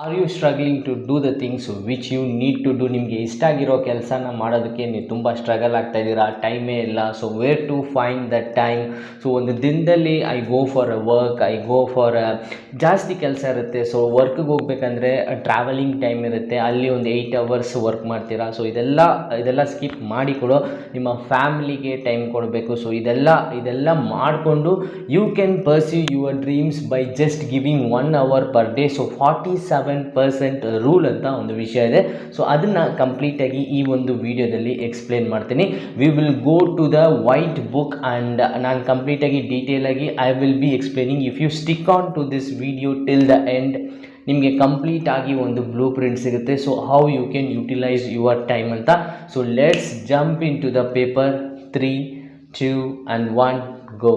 R you struggling to do the things which you need to do? ನಿಮಗೆ ಇಷ್ಟ ಆಗಿರೋ ಕೆಲಸನ ಮಾಡೋದಕ್ಕೆ ನೀವು ತುಂಬ ಸ್ಟ್ರಗಲ್ ಆಗ್ತಾ ಇದ್ದೀರಾ, ಟೈಮೇ ಇಲ್ಲ. So where to find the time? So ಒಂದು ದಿನದಲ್ಲಿ I go for a work, I go for ಜಾಸ್ತಿ ಕೆಲಸ ಇರುತ್ತೆ. ಸೊ ವರ್ಕ್ಗೆ ಹೋಗ್ಬೇಕಂದ್ರೆ ಟ್ರಾವೆಲಿಂಗ್ ಟೈಮ್ ಇರುತ್ತೆ, ಅಲ್ಲಿ ಒಂದು 8 ಅವರ್ಸ್ ವರ್ಕ್ ಮಾಡ್ತೀರಾ. ಸೊ ಇದೆಲ್ಲ ಸ್ಕಿಪ್ ಮಾಡಿ ಕೊಡೋ ನಿಮ್ಮ ಫ್ಯಾಮಿಲಿಗೆ ಟೈಮ್ ಕೊಡಬೇಕು. ಸೊ ಇದೆಲ್ಲ ಮಾಡಿಕೊಂಡು you can pursue your dreams by just giving 1 hour per day. So 47% rule ಅಂತ ಒಂದು ವಿಷಯ ಇದೆ. ಸೊ ಅದನ್ನು ಕಂಪ್ಲೀಟಾಗಿ ಈ ಒಂದು ವಿಡಿಯೋದಲ್ಲಿ ಎಕ್ಸ್ಪ್ಲೇನ್ ಮಾಡ್ತೀನಿ. We will go to the white book and ನಾನು ಕಂಪ್ಲೀಟಾಗಿ ಡೀಟೇಲಾಗಿ I will be explaining. If you stick on to this video till the end, ನಿಮಗೆ ಕಂಪ್ಲೀಟ್ ಆಗಿ ಒಂದು ಬ್ಲೂ ಪ್ರಿಂಟ್ ಸಿಗುತ್ತೆ. So how you can utilise your time ಅಂತ. So let's jump in to the paper. 3, 2 and 1 go.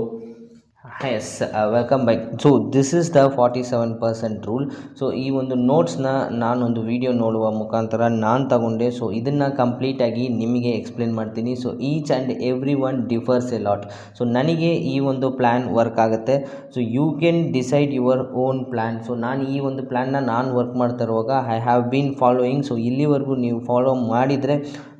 Yes, welcome back. So this is the 47% rule. So ಈ ಒಂದು ನೋಟ್ಸ್ನ ನಾನೊಂದು video ನೋಡುವ ಮುಖಾಂತರ ನಾನು ತಗೊಂಡೆ. ಸೊ ಇದನ್ನು ಕಂಪ್ಲೀಟಾಗಿ ನಿಮಗೆ ಎಕ್ಸ್ಪ್ಲೇನ್ ಮಾಡ್ತೀನಿ. So each and every one differs a lot. So ನನಗೆ ಈ ಒಂದು ಪ್ಲ್ಯಾನ್ ವರ್ಕ್ ಆಗುತ್ತೆ. So you can decide your own plan. So ನಾನು ಈ ಒಂದು ಪ್ಲ್ಯಾನ್ನ ನಾನು ವರ್ಕ್ ಮಾಡ್ತಾ ಇರುವಾಗ I have been following. So ಇಲ್ಲಿವರೆಗೂ ನೀವು ಫಾಲೋ ಮಾಡಿದರೆ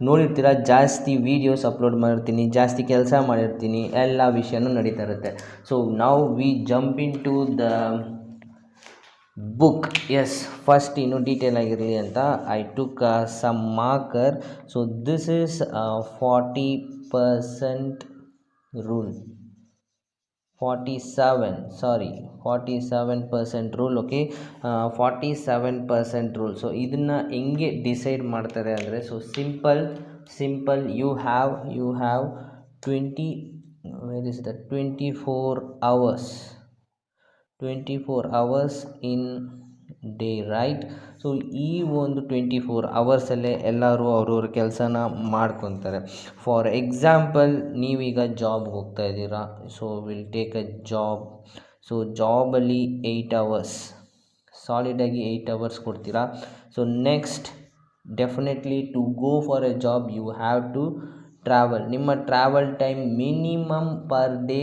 ನೋಡಿರ್ತೀರ, ಜಾಸ್ತಿ ವೀಡಿಯೋಸ್ ಅಪ್ಲೋಡ್ ಮಾಡಿರ್ತೀನಿ, ಜಾಸ್ತಿ ಕೆಲಸ ಮಾಡಿರ್ತೀನಿ, ಎಲ್ಲ ವಿಷಯನೂ ನಡೀತಾ ಇರುತ್ತೆ. ಸೊ ನಾವು we jump in to the book. Yes, first ಇನ್ನು ಡೀಟೇಲ್ ಆಗಿರಲಿ ಅಂತ I took some marker. So this is 40% rule. 47% rule. Okay, 47% rule. So ಇದನ್ನು ಹೆಂಗೆ ಡಿಸೈಡ್ ಮಾಡ್ತಾರೆ ಅಂದರೆ, so simple you have 20, where is the 24 hours in day, right? So ಈ ಒಂದು 24 ಅವರ್ಸಲ್ಲೇ ಎಲ್ಲರೂ ಅವ್ರವ್ರ ಕೆಲಸನ ಮಾಡ್ಕೊತಾರೆ. ಫಾರ್ ಎಕ್ಸಾಂಪಲ್, ನೀವೀಗ ಜಾಬ್ಗೆ ಹೋಗ್ತಾ ಇದ್ದೀರಾ. So will take a job. So ಜಾಬಲ್ಲಿ 8 ಅವರ್ಸ್, ಸಾಲಿಡಾಗಿ 8 ಅವರ್ಸ್ ಕೊಡ್ತೀರಾ. So next definitely to go for a job you have to travel. ನಿಮ್ಮ travel time minimum per day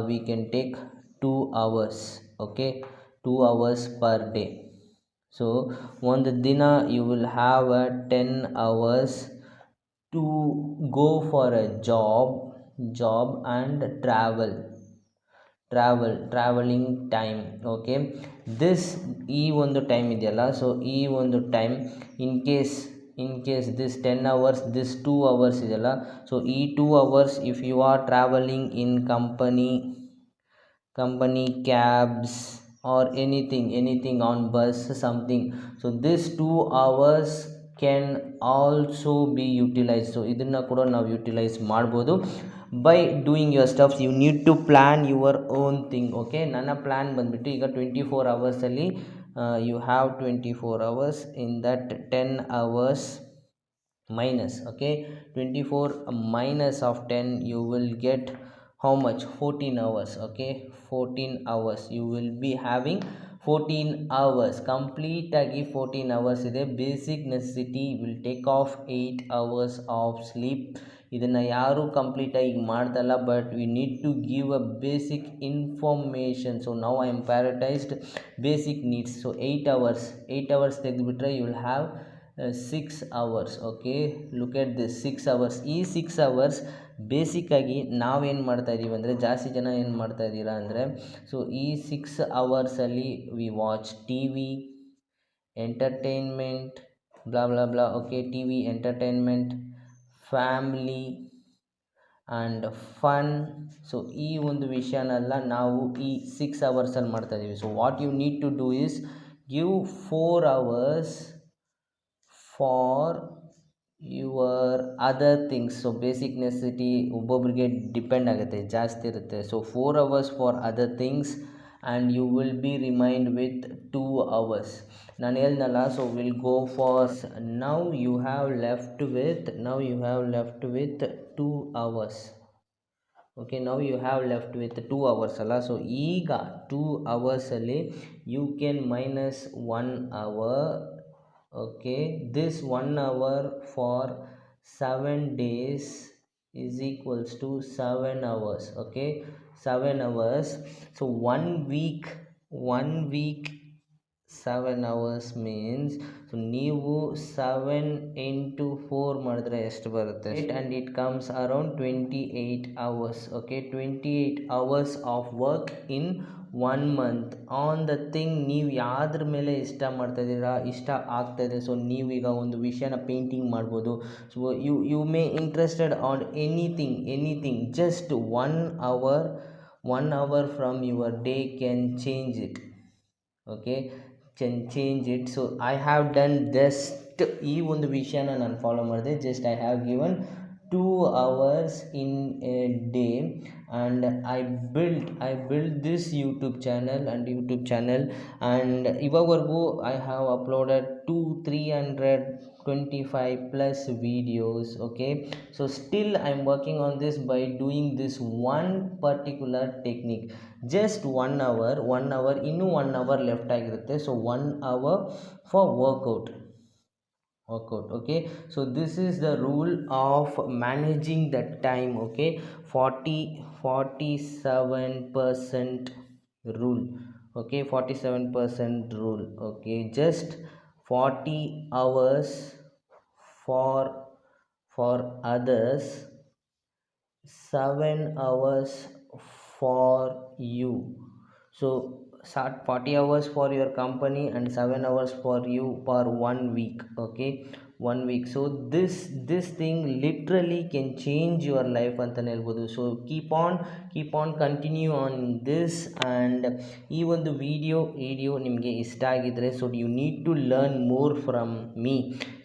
we can take 2 hours. Okay, 2 hours per day. So ಒಂದು ದಿನ you will have a 10 hours to go for a job and traveling time. Okay, ಈ ಒಂದು time ಇದೆಯಲ್ಲ, so ಈ ಒಂದು time in case this 10 hours, this 2 hours ಇದೆಯಲ್ಲ, so ಈ 2 hours if you are traveling in company cabs or anything on bus, something. So this 2 hours can also be utilized. So ಇದನ್ನು ಕೂಡ ನಾವು utilise ಮಾಡ್ಬೋದು by doing your stuffs. You need to plan your own thing. Okay, ನನ್ನ plan ಬಂದುಬಿಟ್ಟು ಈಗ 24 ಅವರ್ಸಲ್ಲಿ you have 24 hours. In that 10 hours minus, okay, 24 minus of 10, you will get how much? 14 hours. Okay, 14 hours you will be having. 14 hours complete agi 14 hours ಇದೆ. Basic necessity will take of 8 hours of sleep. ಇದನ್ನು ಯಾರೂ ಕಂಪ್ಲೀಟಾಗಿ ಮಾಡ್ದಲ್ಲ, but we need to give a basic information. So now I am prioritised basic needs. So 8 hours ತೆಗೆದುಬಿಟ್ರೆ you will have 6 hours. Okay, look at this 6 hours. ಈ 6 hours ಬೇಸಿಕ್ಕಾಗಿ ನಾವೇನು ಮಾಡ್ತಾಯಿದ್ದೀವಿ ಅಂದರೆ, ಜಾಸ್ತಿ ಜನ ಏನು ಮಾಡ್ತಾಯಿದ್ದೀರಾ ಅಂದರೆ, ಸೊ ಈ 6 ಅವರ್ಸಲ್ಲಿ we watch T V, entertainment, blah blah blah. Okay, T V, entertainment, family and fun. So ಈ ಒಂದು ವಿಷಯನೆಲ್ಲ ನಾವು ಈ 6 ಅವರ್ಸಲ್ಲಿ ಮಾಡ್ತಾಯಿದ್ದೀವಿ. So what you need to do is give 4 hours for your other things. So basic necessity ಒಬ್ಬೊಬ್ಬರಿಗೆ depend ಆಗುತ್ತೆ, ಜಾಸ್ತಿ ಇರುತ್ತೆ. So 4 hours for other things and you will be remind with 2 hours. ನಾನು ಹೇಳ್ದಲ್ಲ, so will go for. Now you have left with 2 hours. Okay, now you have left with 2 hours ಅಲ್ಲ. So ಈಗ 2 ಅವರ್ಸಲ್ಲಿ you can minus 1 hour. Okay, this 1 hour for 7 days is equals to 7 hours. Okay, 7 hours. So 1 week 1 week 7 hours means, so ನೀವು 7 into 4 ಮಾಡಿದ್ರೆ ಎಷ್ಟು ಬರುತ್ತೆ, and it comes around 28 hours. Okay, 28 hours of work in 1 month on the thing. ನೀವು ಯಾವ್ದ್ರ ಮೇಲೆ ಇಷ್ಟ ಮಾಡ್ತಾ ಇದ್ದೀರಾ, ಇಷ್ಟ ಆಗ್ತಾಯಿದೆ. ಸೊ ನೀವೀಗ ಒಂದು ವಿಷಯನ ಪೇಂಟಿಂಗ್ ಮಾಡ್ಬೋದು. So you may interested on anything just 1 hour 1 hour from your day can change it. Okay, can change it. So I have done just ಈ ಒಂದು ವಿಷಯನ ನಾನು ಫಾಲೋ ಮಾಡಿದೆ. Just I have given 2 hours in a day, and I built this YouTube channel, and ಇವಾಗವರೆಗೂ I have uploaded 325 plus videos. Okay, so still I'm working on this by doing this one particular technique. Just 1 hour ಇನ್ನೂ 1 hour left ಆಗಿರುತ್ತೆ. So 1 hour for workout. Okay, so this is the rule of managing the time. Okay, 47% rule. Okay, 47% rule. Okay, just 40 hours for others, 7 hours for you. So 40 hours for your company and 7 hours for you per 1 week. Okay, 1 week. So this thing literally can change your life ಅಂತಲೇ ಹೇಳ್ಬೋದು. So keep on continue on this. And ಈ ಒಂದು video ನಿಮಗೆ ಇಷ್ಟ ಆಗಿದ್ರೆ, so you need to learn more from me.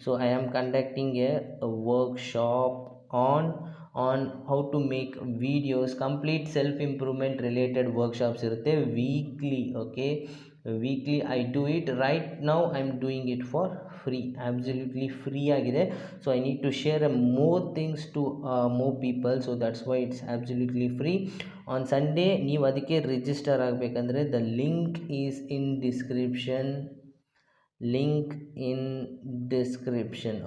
So I am conducting a workshop on how to make videos, complete self improvement related workshops irutte weekly. Okay, weekly I do it. Right now I'm doing it for free, absolutely free agide. So I need to share more things to more people, so that's why it's absolutely free. On Sunday ನೀವು ಅದಕ್ಕೆ register ಆಗಬೇಕಂದ್ರೆ the link is in description.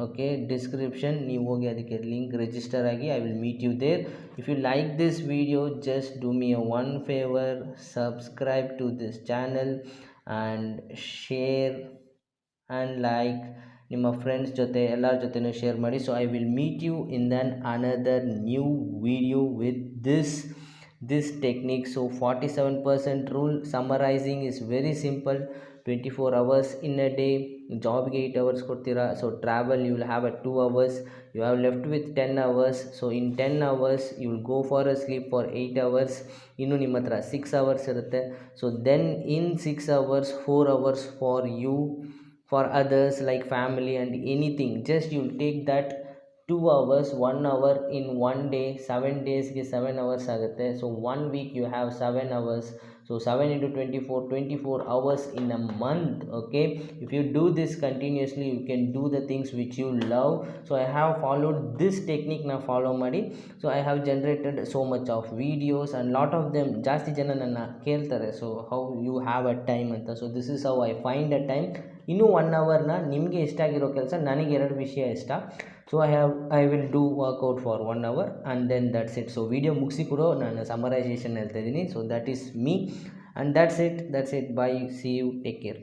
Okay, description, ನೀವು ಹೋಗಿ ಅದಕ್ಕೆ link register ಆಗಿ. I will meet you there. If you like this video, just do me a one favour, subscribe to this channel and share and like. ನಿಮ್ಮ friends ಜೊತೆ ಎಲ್ಲರ ಜೊತೆನೂ share ಮಾಡಿ. So I will meet you in the another new video with this technique. So 47% rule summarizing is very simple. 24 hours in a day, ಜಾಬ್ಗೆ 8 hours ಕೊಡ್ತೀರಾ. So travel you will have 2 hours, you have left with 10 hours. So in 10 hours you will go for a sleep for 8 hours. ಇನ್ನು ನಿಮ್ಮ ಹತ್ರ 6 hours ಇರುತ್ತೆ. So then in 6 hours 4 hours for you, for others like family and anything. Just you will take that 2 hours, 1 hour in 1 day. 7 daysಗೆ 7 hours ಆಗುತ್ತೆ. So 1 week you have 7 hours. So 7 into 24 hours in a month. Okay, if you do this continuously, you can do the things which you love. So I have followed this technique na follow ಮಾಡಿ. So I have generated so much of videos, and lot of them ಜಾಸ್ತಿ ಜನ ನನ್ನ ಕೇಳ್ತಾರೆ, so how you have a time ಅಂತ. So this is how I find a time. ಇನ್ನೂ 1 hourನ ನಿಮಗೆ ಇಷ್ಟ ಆಗಿರೋ ಕೆಲಸ, ನನಗೆ 2 ವಿಷಯ ಇಷ್ಟ. So I will do workout for 1 hour and then that's it. So video ಮುಗಿಸಿ ಕೂಡ ನಾನು ಸಮರೈಸೇಷನ್ ಹೇಳ್ತಾ ಇದ್ದೀನಿ. So that is me and that's it. Bye, see you, take care.